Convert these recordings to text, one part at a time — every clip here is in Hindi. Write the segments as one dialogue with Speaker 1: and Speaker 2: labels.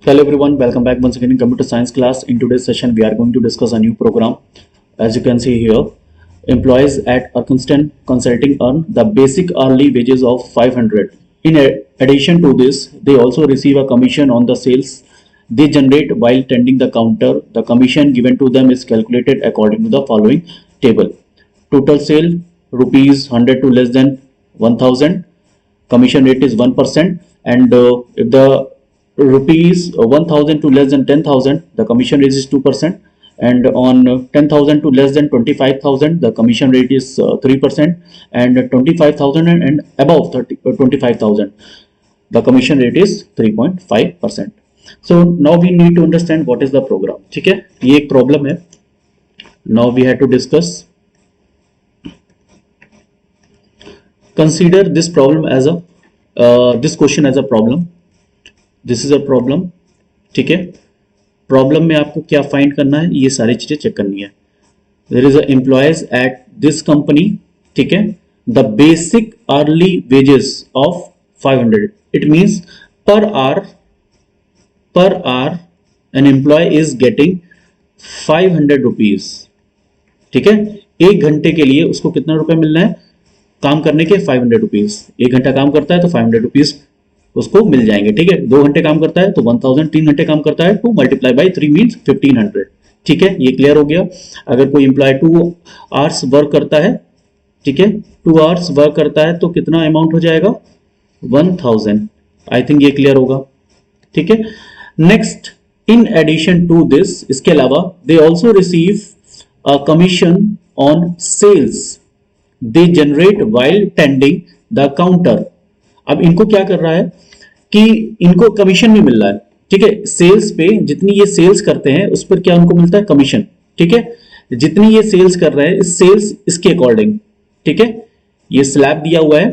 Speaker 1: Hello everyone, welcome back once again in computer science class. In today's session, we are going to discuss a new program. As you can see here, employees at Urkinston Consulting earn the basic hourly wages of 500. In addition to this, they also receive a commission on the sales they generate while tending the counter. The commission given to them is calculated according to the following table. Total sale rupees 100 to less than 1000. Commission rate is 1%, and if the rupees 1000 to less than 10,000, the commission rate is 2%, and on 10,000 to less than 25,000, the commission rate is 3%, and 25,000 and above 25,000, the commission rate is 3.5%. So now we need to understand what is the program. ठीक है, ये एक problem है. Now we have to discuss. Consider this problem as a this question as a problem. This is a problem. ठीक है, प्रॉब्लम में आपको क्या फाइंड करना है, ये सारी चीजें चेक करनी है. There is a employees at this company. ठीक है, the basic hourly wages of 500. It means per hour an employee is getting 500 rupees. ठीक है, एक घंटे के लिए उसको कितना रुपए मिलना है, काम करने के 500 रुपीज. एक घंटा काम करता है तो 500 रुपीज उसको मिल जाएंगे. ठीक है, 2 घंटे काम करता है तो 1000, 3 घंटे काम करता है तो मल्टीप्लाई बाय 3 मींस 1500. ठीक है, ये क्लियर हो गया. अगर कोई एम्प्लॉय 2 आवर्स वर्क करता है, ठीक है, 2 आवर्स वर्क करता है तो कितना अमाउंट हो जाएगा, 1000. आई थिंक ये क्लियर होगा. ठीक है, next, in addition to this, इसके अलावा they also receive a commission on sales they generate while tending the counter. अब इनको क्या कर रहा है कि इनको कमीशन भी मिल रहा है. ठीक है, सेल्स पे जितनी ये सेल्स करते हैं उस पर क्या उनको मिलता है, कमीशन. ठीक है, जितनी ये सेल्स कर रहे हैं, सेल्स इसके अकॉर्डिंग. ठीक है, ये स्लैब दिया हुआ है.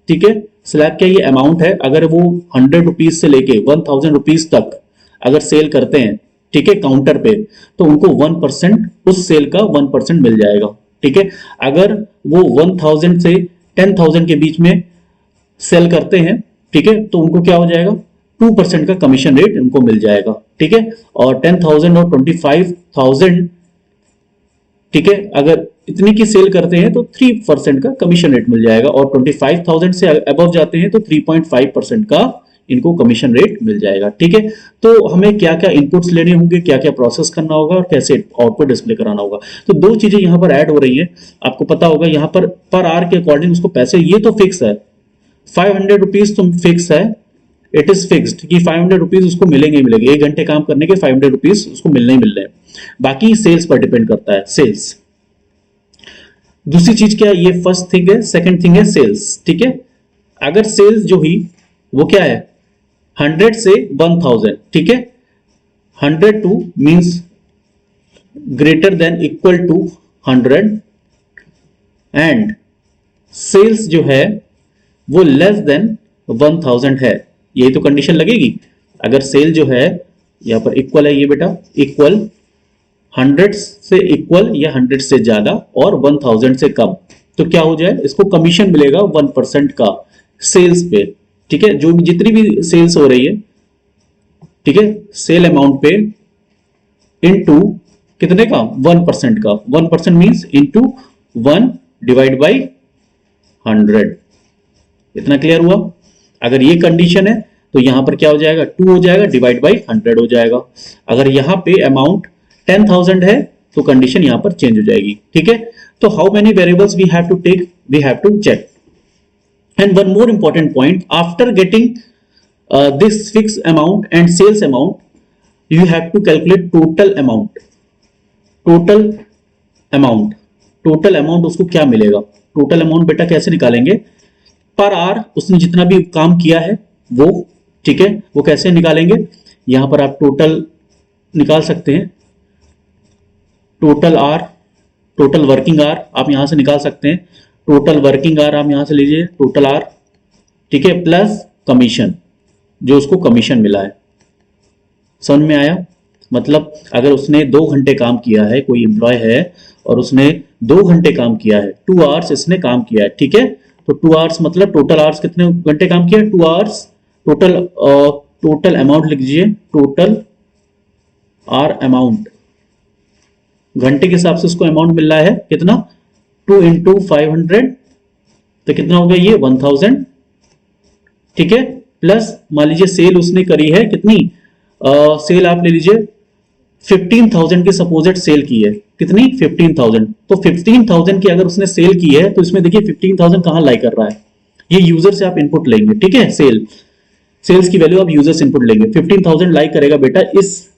Speaker 1: ठीक है, स्लैब क्या, ये अमाउंट है. अगर वो 100 रुपीज से लेके 1000 रुपीज तक अगर सेल करते हैं, ठीक है, काउंटर पे, तो उनको 1% उस सेल का 1% मिल जाएगा. ठीक है, अगर वो 1000 से 10,000 के बीच में सेल करते हैं, ठीक है, तो उनको क्या हो जाएगा, 2% का कमीशन रेट उनको मिल जाएगा. ठीक है, और 10,000 और 25,000, ठीक है, अगर इतनी की सेल करते हैं तो 3% का कमीशन रेट मिल जाएगा, और 25,000 से अबव जाते हैं तो 3.5% का इनको कमीशन रेट मिल जाएगा. ठीक है, तो हमें क्या क्या इनपुट्स लेने होंगे, क्या क्या प्रोसेस करना होगा और कैसे आउटपुट डिस्प्ले कराना होगा. तो 2 चीजें यहां पर ऐड हो रही है. आपको पता होगा यहां पर आवर के अकॉर्डिंग उसको पैसे, ये तो फिक्स है 500 रुपीज, तो फिक्स है, इट इज फिक्स्ड कि 500 रुपीज उसको मिलेंगे ही मिलेंगे. 1 घंटे काम करने के 500 रुपीज उसको मिलने ही मिल रहे हैं. बाकी सेल्स पर डिपेंड करता है, सेल्स. दूसरी चीज क्या है, ये फर्स्ट थिंग है. सेकंड थिंग है सेल्स. ठीक है, अगर सेल्स जो हुई वो क्या है, 100 से 1000. ठीक है, 102 means greater than equal to 100, and sales जो है वो लेस देन 1000 है. यही तो कंडीशन लगेगी. अगर सेल जो है यहां पर इक्वल है, ये बेटा इक्वल 100 से इक्वल या 100 से ज्यादा और 1000 से कम, तो क्या हो जाए, इसको कमीशन मिलेगा 1% का सेल्स पे. ठीक है, जो भी जितनी भी सेल्स हो रही है, ठीक है, सेल अमाउंट पे इनटू कितने का, 1% का. 1% मींस इनटू 1 डिवाइड बाई 100. इतना क्लियर हुआ. अगर ये कंडीशन है तो यहां पर क्या हो जाएगा, 2 हो जाएगा डिवाइड बाई 100 हो जाएगा. अगर यहां पे अमाउंट 10,000 है तो कंडीशन यहां पर चेंज हो जाएगी. ठीक है, तो how many variables we have to take, we have to check. And one more important point, after getting this fix amount and sales amount, you have to calculate total amount. Total amount उसको क्या मिलेगा. टोटल अमाउंट बेटा कैसे निकालेंगे, पर आवर उसने जितना भी काम किया है वो. ठीक है, वो कैसे निकालेंगे, यहां पर आप टोटल निकाल सकते हैं. Total hour, total working hour आप यहां से निकाल सकते हैं. टोटल वर्किंग आवर आप यहां से लीजिए, टोटल आवर. ठीक है, प्लस कमीशन, जो उसको कमीशन मिला है. समझ में आया. मतलब अगर उसने 2 घंटे काम किया है, कोई एम्प्लॉय है और उसने 2 घंटे काम किया है, 2 आवर्स इसने काम किया है. ठीक है, तो 2 आवर्स मतलब टोटल आवर्स कितने घंटे काम किया, 2 आवर्स टोटल टोटल अमाउंट लिख दीजिए, टोटल आर अमाउंट, घंटे के हिसाब से उसको अमाउंट मिल रहा है कितना, 2 इंटू 500, तो कितना हो गया ये 1000, ठीक है। प्लस मान लीजिए सेल उसने करी है कितनी, सेल आप ले लीजिए 15,000 की सपोजेट सेल की है, कितनी 15,000, तो 15,000 की अगर उसने सेल की है तो इसमें देखिए 15,000 कहां लाई कर रहा है, ये यूजर से आप इनपुट लेंगे, ठीक है। सेल्स की वैल्यू आप यूजर से इनपुट लेंगे, 15,000 लाई करेगा बेटा इस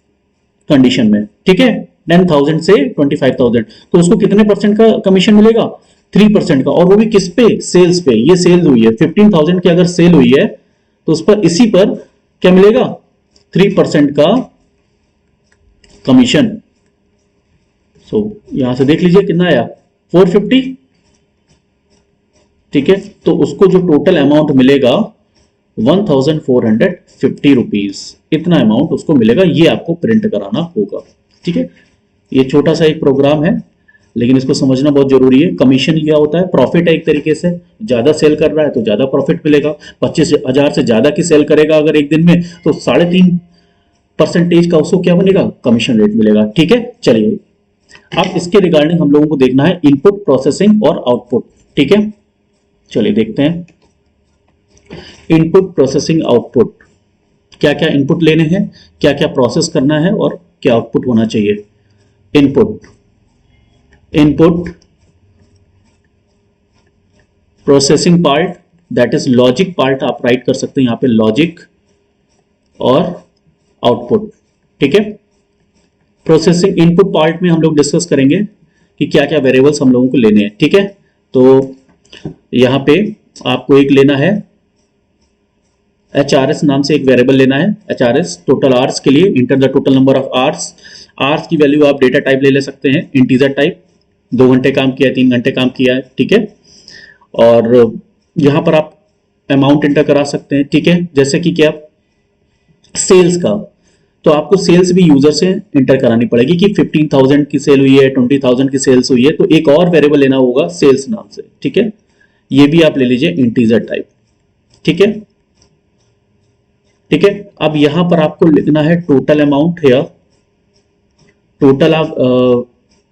Speaker 1: कंडीशन में, ठीक है। 10,000 से 25,000, तो उसको कितने परसेंट का कमीशन मिलेगा, 3% का, और वो भी किस पे, सेल्स पे। ये सेल्स हुई है 15,000 की अगर सेल हुई है तो उस पर इसी पर क्या मिलेगा, 3% का कमीशन। सो यहां से देख लीजिए कितना आया 450, ठीक है। तो उसको जो टोटल अमाउंट मिलेगा 1450 रुपीज, इतना अमाउंट उसको मिलेगा, ये आपको प्रिंट कराना होगा, ठीक है। ये छोटा सा एक प्रोग्राम है लेकिन इसको समझना बहुत जरूरी है। कमीशन क्या होता है, प्रॉफिट है एक तरीके से, ज्यादा सेल कर रहा है तो ज्यादा प्रॉफिट मिलेगा, 25,000 से ज्यादा की सेल करेगा अगर एक दिन में तो 3.5% का उसको क्या बनेगा, कमीशन रेट मिलेगा, ठीक है। चलिए अब इसके रिगार्डिंग हम लोगों को देखना है इनपुट, प्रोसेसिंग और आउटपुट, ठीक है। चलिए देखते हैं इनपुट, प्रोसेसिंग, आउटपुट, क्या क्या इनपुट लेने हैं, क्या क्या प्रोसेस करना है और क्या आउटपुट होना चाहिए। Input processing part, that is logic part, आप राइट कर सकते हैं यहां पे लॉजिक, और आउटपुट, ठीक है। प्रोसेसिंग इनपुट पार्ट में हम लोग डिस्कस करेंगे कि क्या क्या वेरिएबल्स हम लोगों को लेने हैं, ठीक है। तो यहां पे आपको एक लेना है HRS नाम से एक वेरिएबल लेना है, HRS टोटल आवर्स के लिए, inter the total number of hours. Hours की वैल्यू आप डेटा टाइप ले सकते हैं, इंटीजर टाइप, 2 घंटे काम किया है, 3 घंटे काम किया है, ठीक है। और यहां पर आप अमाउंट इंटर करा सकते हैं, ठीक है। जैसे कि क्या, सेल्स का, तो आपको सेल्स भी यूजर से इंटर करानी पड़ेगी कि 15,000 की सेल हुई है, 20,000 की सेल्स हुई है, तो एक और वेरिएबल लेना होगा सेल्स नाम से, ठीक है। ये भी आप ले लीजिए इंटीजर टाइप, ठीक है, ठीक है। अब यहां पर आपको लिखना है टोटल अमाउंट, या टोटल आप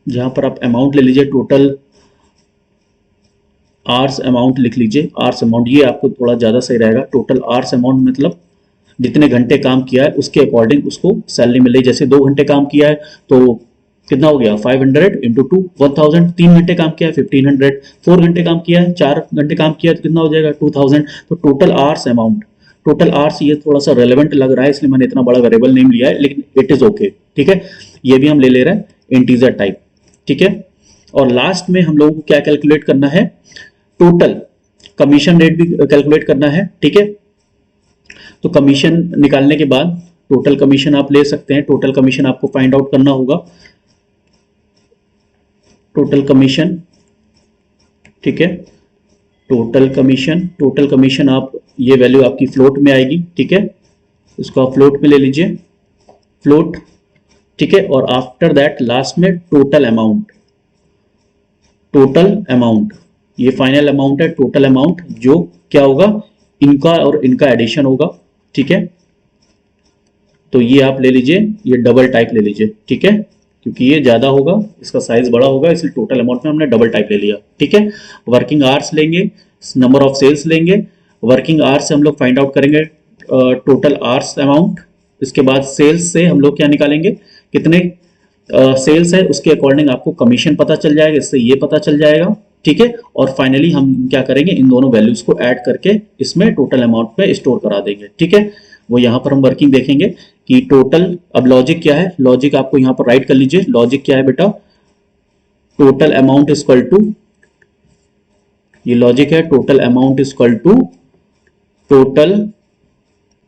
Speaker 1: जहां पर आप अमाउंट ले लीजिए, टोटल आवर्स अमाउंट लिख लीजिए, आवर्स अमाउंट, ये आपको थोड़ा ज्यादा सही रहेगा। टोटल आवर्स अमाउंट मतलब जितने घंटे काम किया है उसके अकॉर्डिंग उसको सैलरी मिल रही। जैसे 2 घंटे काम किया है तो कितना हो गया 500 इंटू 2 1000, 3 घंटे काम किया है 1500, 4 घंटे काम किया है, 4 घंटे काम किया है तो कितना हो जाएगा 2000। तो total hours amount, total hours, ये थोड़ा सा रेलेवेंट लग रहा है इसलिए मैंने इतना बड़ा वेरिएबल नेम लिया है, लेकिन इट इज ओके, ठीक है। ये भी हम ले रहे हैं इंटीजर टाइप, ठीक है। और लास्ट में हम लोगों को क्या कैलकुलेट करना है, टोटल कमीशन रेट भी कैलकुलेट करना है, ठीक है। तो कमीशन निकालने के बाद टोटल कमीशन आप ले सकते हैं, टोटल कमीशन आपको फाइंड आउट करना होगा, टोटल कमीशन, ठीक है। टोटल कमीशन आप, ये वैल्यू आपकी फ्लोट में आएगी, ठीक है, इसको आप फ्लोट में ले लीजिए, फ्लोट, ठीक है। और आफ्टर दैट लास्ट में टोटल अमाउंट, ये फाइनल अमाउंट है, टोटल अमाउंट जो क्या होगा, इनका और इनका एडिशन होगा, ठीक है। तो ये आप ले लीजिए, ये डबल टाइप ले लीजिए, ठीक है, क्योंकि ये ज्यादा होगा, इसका साइज बड़ा होगा, इसलिए टोटल अमाउंट में हमने डबल टाइप ले लिया, ठीक है। वर्किंग आवर्स लेंगे, नंबर ऑफ सेल्स लेंगे, वर्किंग आवर्स से हम लोग फाइंड आउट करेंगे टोटल आवर्स अमाउंट, इसके बाद सेल्स से हम लोग क्या निकालेंगे, कितने सेल्स है उसके अकॉर्डिंग आपको कमीशन पता चल जाएगा, इससे ये पता चल जाएगा, ठीक है। और फाइनली हम क्या करेंगे, इन दोनों वैल्यूज को ऐड करके इसमें टोटल अमाउंट पे स्टोर करा देंगे, ठीक है। वो यहां पर हम वर्किंग देखेंगे कि टोटल, अब लॉजिक क्या है, लॉजिक आपको यहां पर राइट कर लीजिए, लॉजिक क्या है बेटा, total amount is equal to, ये लॉजिक है, total amount is equal to total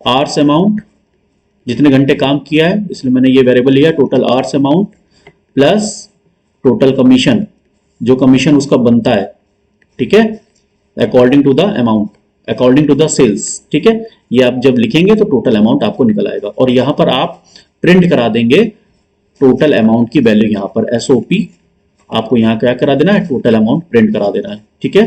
Speaker 1: hours amount, जितने घंटे काम किया है इसलिए मैंने ये वेरिएबल लिया, total hours amount plus total commission, जो कमीशन उसका बनता है, ठीक है, according to the amount, according to the sales, ठीक है। ये आप जब लिखेंगे तो टोटल अमाउंट आपको निकल आएगा, और यहां पर आप प्रिंट करा देंगे टोटल अमाउंट की वैल्यू, यहां पर SOP आपको यहां क्या करा देना है, टोटल अमाउंट प्रिंट करा देना है, ठीक है,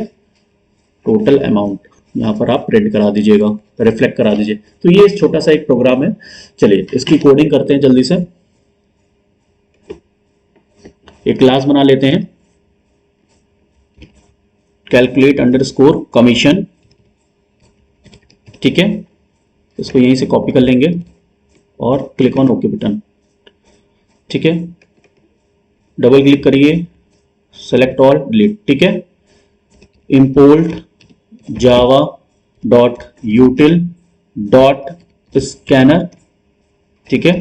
Speaker 1: टोटल अमाउंट, यहाँ पर आप प्रिंट करा दीजिएगा, रिफ्लेक्ट करा दीजिए। तो ये छोटा सा एक प्रोग्राम है। चलिए इसकी कोडिंग करते हैं जल्दी से। एक क्लास बना लेते हैं, कैलकुलेट अंडरस्कोर कमीशन, ठीक है। इसको यहीं से कॉपी कर लेंगे और क्लिक ऑन ओके बटन, ठीक है। डबल क्लिक करिए, सेलेक्ट ऑल, डिलीट, ठीक है। Import Java dot यूटिल dot scanner, ठीक है।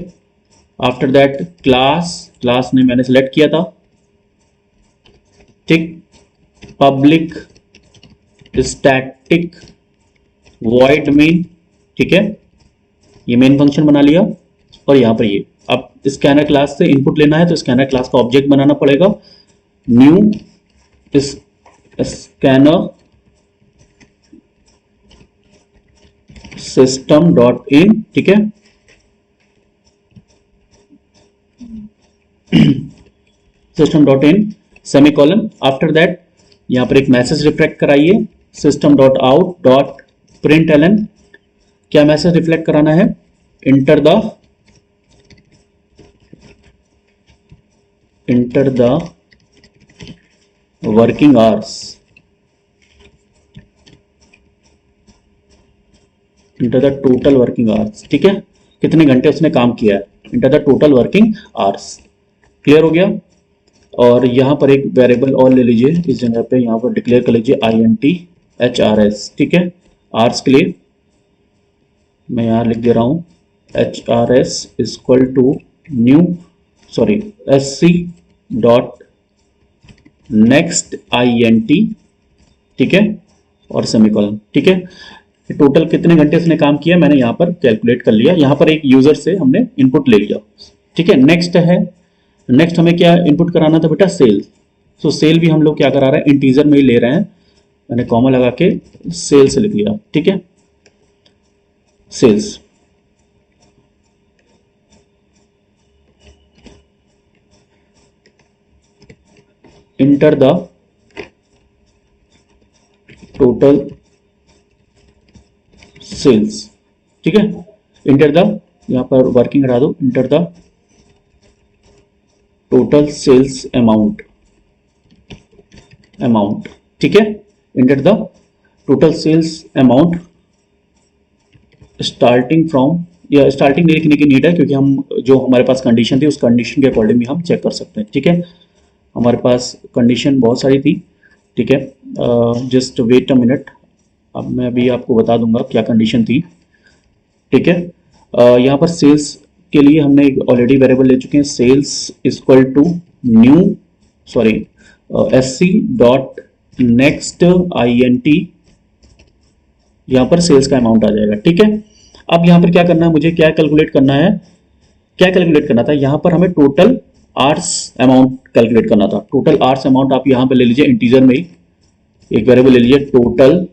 Speaker 1: आफ्टर दैट क्लास ने मैंने सेलेक्ट किया था, ठीक। पब्लिक स्टैटिक वॉइड मेन, ठीक है, ये मेन फंक्शन बना लिया। और यहां पर ये अब स्कैनर क्लास से इनपुट लेना है तो स्कैनर क्लास का ऑब्जेक्ट बनाना पड़ेगा, new scanner system dot in, ठीक है। System dot in semicolon. After that यहां पर एक मैसेज रिफ्लेक्ट कराइए, system dot out dot print ln. क्या मैसेज रिफ्लेक्ट कराना है? Enter the working hours, enter the total working hours, ठीक है, कितने घंटे उसने काम किया है, enter the total working hours. Clear हो गया। और यहां पर एक वेरिएबल और ले लीजिए, इस जगह पे यहां पर डिक्लेयर कर लीजिए INTHRS, ठीक है। आवर्स के लिए मैं यहां लिख दे रहा हूं HRS equal to new SC dot next INT, ठीक है, और सेमीकोलन, ठीक है। टोटल कितने घंटे उसने काम किया मैंने यहाँ पर कैलकुलेट कर लिया। यहाँ पर एक यूजर से हमने इनपुट ले लिया, ठीक है। नेक्स्ट हमें क्या इनपुट कराना था बेटा? सेल। सो सेल भी हम लोग क्या करा रहे हैं, इंटीजर में ही ले रहे हैं। मैंने कॉमा लगा के सेल से लिख लिया, ठीक है, sales. Enter the total sales, ठीक है। इंटर द, यहां पर वर्किंग हटा दो, enter the total sales amount, ठीक है। Enter the total sales amount starting from, या स्टार्टिंग नहीं लिखने की नीड है क्योंकि हम जो हमारे पास कंडीशन थी उस कंडीशन के अकॉर्डिंग भी हम चेक कर सकते हैं, ठीक है। हमारे पास कंडीशन बहुत सारी थी, ठीक है। जस्ट वेट अ मिनट, अब मैं अभी आपको बता दूंगा क्या कंडीशन थी, ठीक है। यहाँ पर सेल्स के लिए हमने ऑलरेडी वेरिएबल ले चुके हैं, sales equal to new SC dot next INT, यहाँ पर सेल्स का अमाउंट आ जाएगा, ठीक है। अब यहाँ पर क्या करना है, मुझे क्या कैलकुलेट करना है, यहाँ पर हमें टोटल आवर्स अमाउंट कैलकुलेट करना था। टोटल आवर्स अमाउंट आप यहाँ पे ले लीजिए, इंटीजर में ही एक वेरिएबल ले लीजिए, टोटल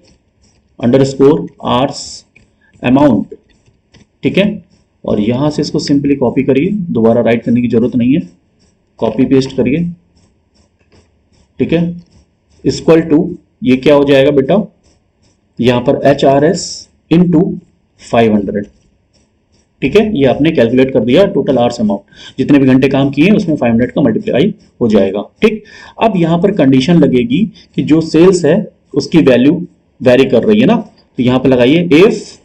Speaker 1: अंडरस्कोर आवर्स अमाउंट, ठीक है। और यहां से इसको सिंपली कॉपी करिए, दोबारा राइट करने की जरूरत नहीं है, कॉपी पेस्ट करिए, ठीक है। इक्वल टू, ये क्या हो जाएगा बेटा, यहां पर HRS इंटू 500, ठीक है। ये आपने कैलकुलेट कर दिया टोटल आवर्स अमाउंट, जितने भी घंटे काम किए उसमें 500 का मल्टीप्लाई हो जाएगा, ठीक। अब यहां पर कंडीशन लगेगी कि जो सेल्स है उसकी वैल्यू वेरी कर रही है ना, तो यहां पर लगाइए if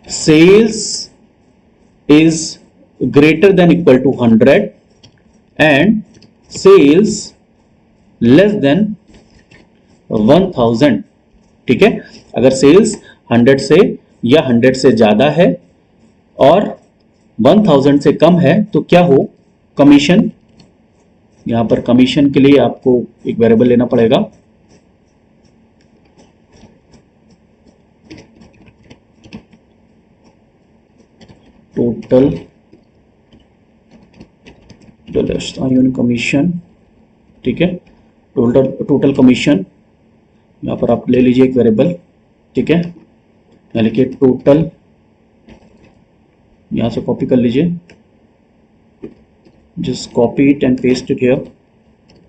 Speaker 1: sales is greater than equal to 100 and sales less than 1000, ठीक है। अगर सेल्स 100 से या 100 से ज्यादा है और 1000 से कम है तो क्या हो, कमीशन। यहां पर कमीशन के लिए आपको एक वेरिएबल लेना पड़ेगा, टोटल कमीशन, ठीक है। टोटल कमीशन यहां पर आप ले लीजिए एक वेरिएबल, ठीक है। यहाँ लिखिए टोटल, यहां से कॉपी कर लीजिए, just copy it and paste it here,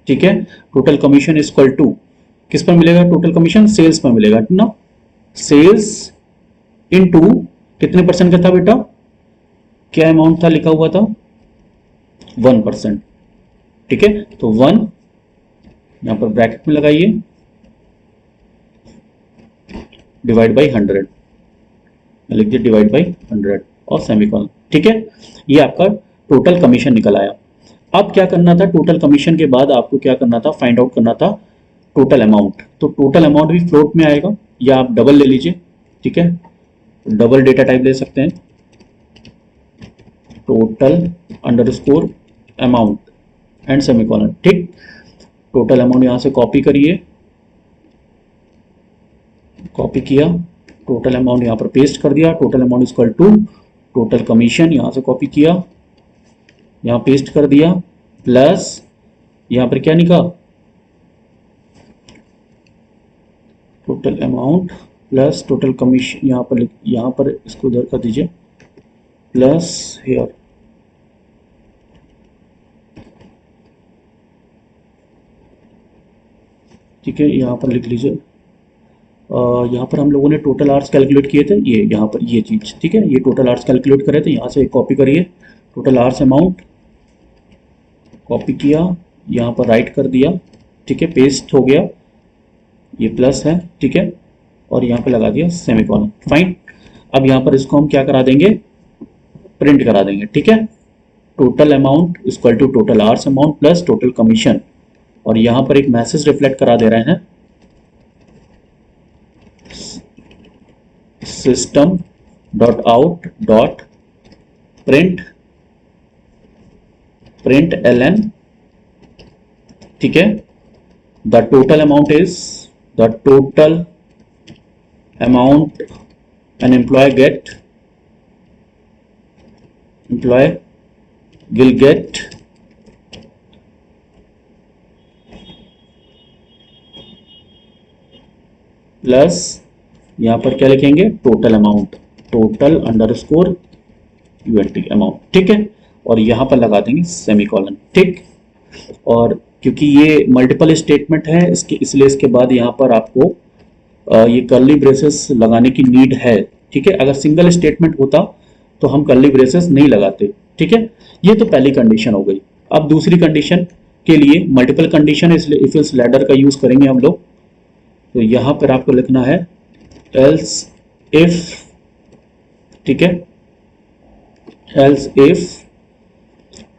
Speaker 1: ठीक है। Total commission is equal to किस पर मिलेगा टोटल कमीशन? सेल्स पर मिलेगा ना। सेल्स इनटू कितने परसेंट का था बेटा? क्या अमाउंट था लिखा हुआ था? 1%। ठीक है, तो 1 यहां पर ब्रैकेट में लगाइए, डिवाइड बाई 100, लिख दिया डिवाइड बाई 100 और सेमीकोलन। ठीक है, ये आपका टोटल कमीशन निकल आया। अब क्या करना था? टोटल कमीशन के बाद आपको क्या करना था? फाइंड आउट करना था टोटल अमाउंट। तो टोटल अमाउंट भी फ्लोट में आएगा, या आप डबल ले लीजिए। ठीक है, डबल डेटा टाइप ले सकते हैं, total underscore amount and semicolon. ठीक, टोटल अमाउंट यहां से कॉपी करिए, कॉपी किया, टोटल अमाउंट यहां पर पेस्ट कर दिया। Total amount equal to total commission, यहां से कॉपी किया, यहां पेस्ट कर दिया, प्लस यहां पर क्या निकला? Total amount plus total commission, यहां पर इसको उधर कर दीजिए, प्लस हेयर, ठीक है, यहां पर लिख लीजिए। यहाँ पर हम लोगों ने टोटल आवर्स कैलकुलेट किए थे, ये यहाँ पर ये चीज़। ठीक है, ये टोटल आवर्स कैलकुलेट करे थे, यहाँ से कॉपी करिए, टोटल आवर्स अमाउंट कॉपी किया, यहाँ पर राइट कर दिया। ठीक है, पेस्ट हो गया, ये प्लस है। ठीक है, और यहाँ पे लगा दिया सेमीकोलन। फाइन, अब यहाँ पर इसको हम क्या करा देंगे? प्रिंट करा देंगे। ठीक है, total amount equal to total hours amount plus total commission, और यहाँ पर एक मैसेज रिफ्लेक्ट करा दे रहे हैं, system dot out dot print ln। ठीक है, the total amount is the total amount an employ will get plus यहां पर क्या लिखेंगे? Total amount, total underscore UNT amount. ठीक है, और यहां पर लगा देंगे सेमीकोलन। ठीक, और क्योंकि ये मल्टीपल स्टेटमेंट है इसके, इसलिए इसके बाद यहां पर आपको ये कर्ली ब्रेसेस लगाने की नीड है। ठीक है, अगर सिंगल स्टेटमेंट होता तो हम कर्ली ब्रेसेस नहीं लगाते। ठीक है, ये तो पहली कंडीशन हो गई। अब दूसरी कंडीशन के लिए मल्टीपल कंडीशन है, इसलिए इफ एल्स लैडर का यूज करेंगे हम लोग। तो यहां पर आपको लिखना है एल्स इफ। ठीक है, एल्स इफ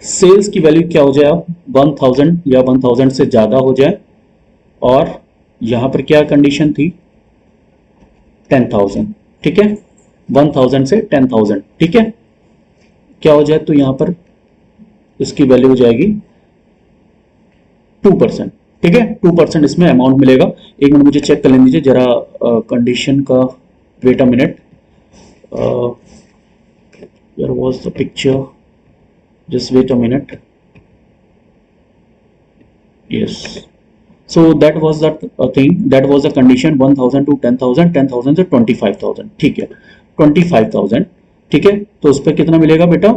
Speaker 1: सेल्स की वैल्यू क्या हो जाए? 1000 या 1000 से ज्यादा हो जाए, और यहां पर क्या कंडीशन थी? 10,000। ठीक है, 1000 से 10,000। ठीक है, क्या हो जाए? तो यहां पर इसकी वैल्यू हो जाएगी 2%। ठीक है, 2% इसमें अमाउंट मिलेगा। एक मिनट मुझे चेक कर लेने दीजिए जरा कंडीशन का, wait a minute, there was the picture, just wait a minute. Yes, so that was that thing, that was the condition, 1000 to 10,000, 10,000 से 25,000। ठीक है, 25,000। ठीक है, तो उस पर कितना मिलेगा बेटा?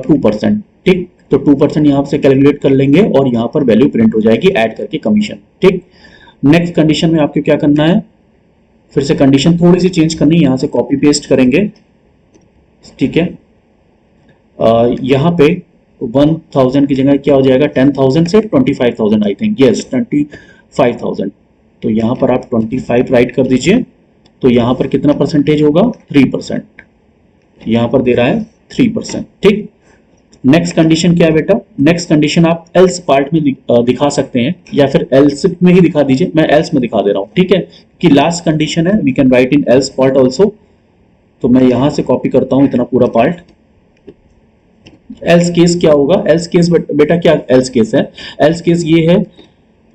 Speaker 1: 2%। ठीक, तो 2% यहाँ से कैलकुलेट कर लेंगे, और यहाँ पर वैल्यू प्रिंट हो जाएगी ऐड करके कमीशन। ठीक, नेक्स्ट कंडीशन में आपको क्या करना है? फिर से कंडीशन थोड़ी सी चेंज करनी है, यहाँ से कॉपी पेस्ट करेंगे। ठीक है, यहाँ पे 1000 की जगह क्या हो जाएगा? 10,000 से 25,000, आई थिंक, यस 25,000। तो यहाँ पर आप 25 राइट कर दीजिए। तो यहाँ पर कितना परसेंटेज होगा? 3%। यहाँ पर दे रहा है 3%। ठीक, नेक्स्ट कंडीशन क्या है बेटा? नेक्स्ट कंडीशन आप एल्स पार्ट में दिखा सकते हैं, या फिर एल्स में ही दिखा दीजिए। मैं एल्स में दिखा दे रहा हूँ। ठीक है, कि लास्ट कंडीशन है, we can write in else part also. तो मैं यहाँ से कॉपी करता हूँ इतना पूरा पार्ट। एल्स केस क्या होगा? एल्स केस बेटा क्या एल्स केस है? एल्स केस ये है,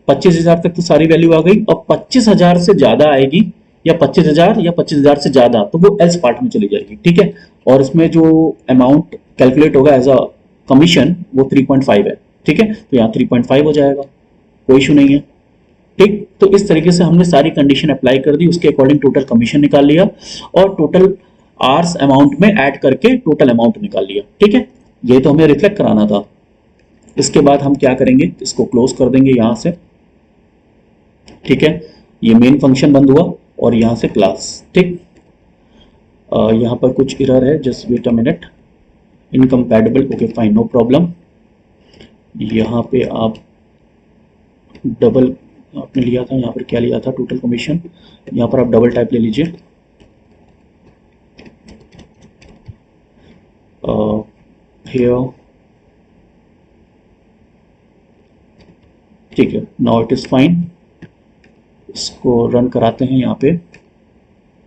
Speaker 1: 25,000 तक तो सारी वैल्यू आ गई, और 25,000 से ज्यादा आएगी, या 25,000 या 25,000 से ज्यादा, तो वो एल्स पार्ट में चली जाएगी। ठीक है, और इसमें जो अमाउंट कैलकुलेट होगा एज अ कमीशन वो 3.5 है। ठीक है, तो यहाँ 3.5 हो जाएगा, कोई इशू नहीं है। ठीक, तो इस तरीके से हमने सारी कंडीशन अप्लाई कर दी, उसके अकॉर्डिंग टोटल कमीशन निकाल लिया, और टोटल आवर्स अमाउंट में ऐड करके टोटल अमाउंट निकाल लिया। ठीक है, ये तो हमें रिफ्लेक्ट कराना था। इसके बाद हम क्या करेंगे? इसको क्लोज कर देंगे यहां से। ठीक है, ये मेन फंक्शन बंद हुआ और यहाँ से क्लास। ठीक, यहाँ पर कुछ एरर है, just wait a minute, incompatible, okay fine, no problem. यहाँ पे आप डबल आपने लिया था, यहाँ पर क्या लिया था, टोटल कमीशन, यहाँ पर आप डबल टाइप ले लीजिए। हियर, ठीक है, नाउ इट इज फाइन। इसको रन कराते हैं यहाँ पे,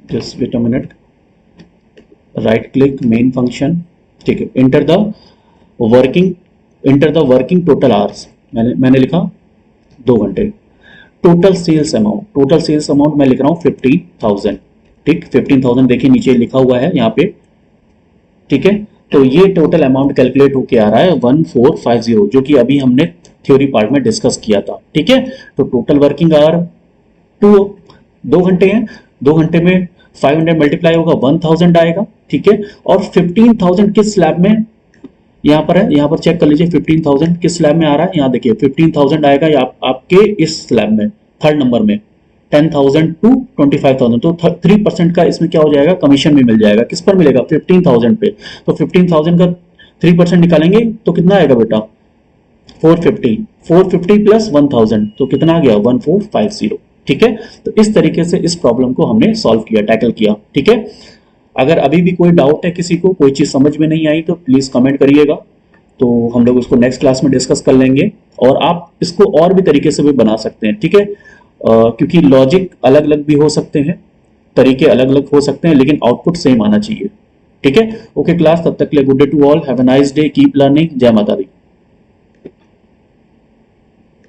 Speaker 1: just wait a minute, right click, main function, ठीक है, enter the working total hours, मैंने लिखा 2 घंटे। टोटल सेल्स अमाउंट मैं लिख रहा हूँ 15,000। ठीक, 15,000 देखिए नीचे लिखा हुआ है यहाँ पे। ठीक है, तो ये टोटल अमाउंट कैलकुलेट होके आ रहा है 1450, जो कि अभी हमने थ्योरी पार्ट में डिस्कस किया था। ठीक है, तो टोटल वर्किंग आवर 2 घंटे हैं, 2 घंटे में 500 मल्टीप्लाई होगा 1000 आएगा। ठीक है, और 15,000 किस स्लैब में यहाँ पर है, यहाँ पर चेक कर लीजिए 15,000 किस स्लैब में आ रहा है। यहाँ देखिए 15,000 आएगा आपके इस स्लैब में, थर्ड नंबर में, 10,000 टू 25,000, तो 3% का इसमें क्या हो जाएगा, कमीशन भी मिल जाएगा। किस पर मिलेगा, 15,000 पे। तो 15,000 का 3% निकालेंगे तो कितना आएगा बेटा, 450 प्लस 1000, तो कितना आ गया, 1450। ठीक है, तो इस तरीके से इस प्रॉब्लम को हमने सॉल्व किया, टैकल किया। ठीक है, अगर अभी भी कोई डाउट है, किसी को कोई चीज समझ में नहीं आई, तो प्लीज कमेंट करिएगा, तो हम लोग उसको नेक्स्ट क्लास में डिस्कस कर लेंगे। और आप इसको और भी तरीके से भी बना सकते हैं। ठीक है, क्योंकि लॉजिक अलग अलग भी हो सकते हैं, तरीके अलग अलग हो सकते हैं, लेकिन आउटपुट सेम आना चाहिए। ठीक है, ओके क्लास, तब तक के लिए good day to all, have a nice day, keep learning, जय माता दी।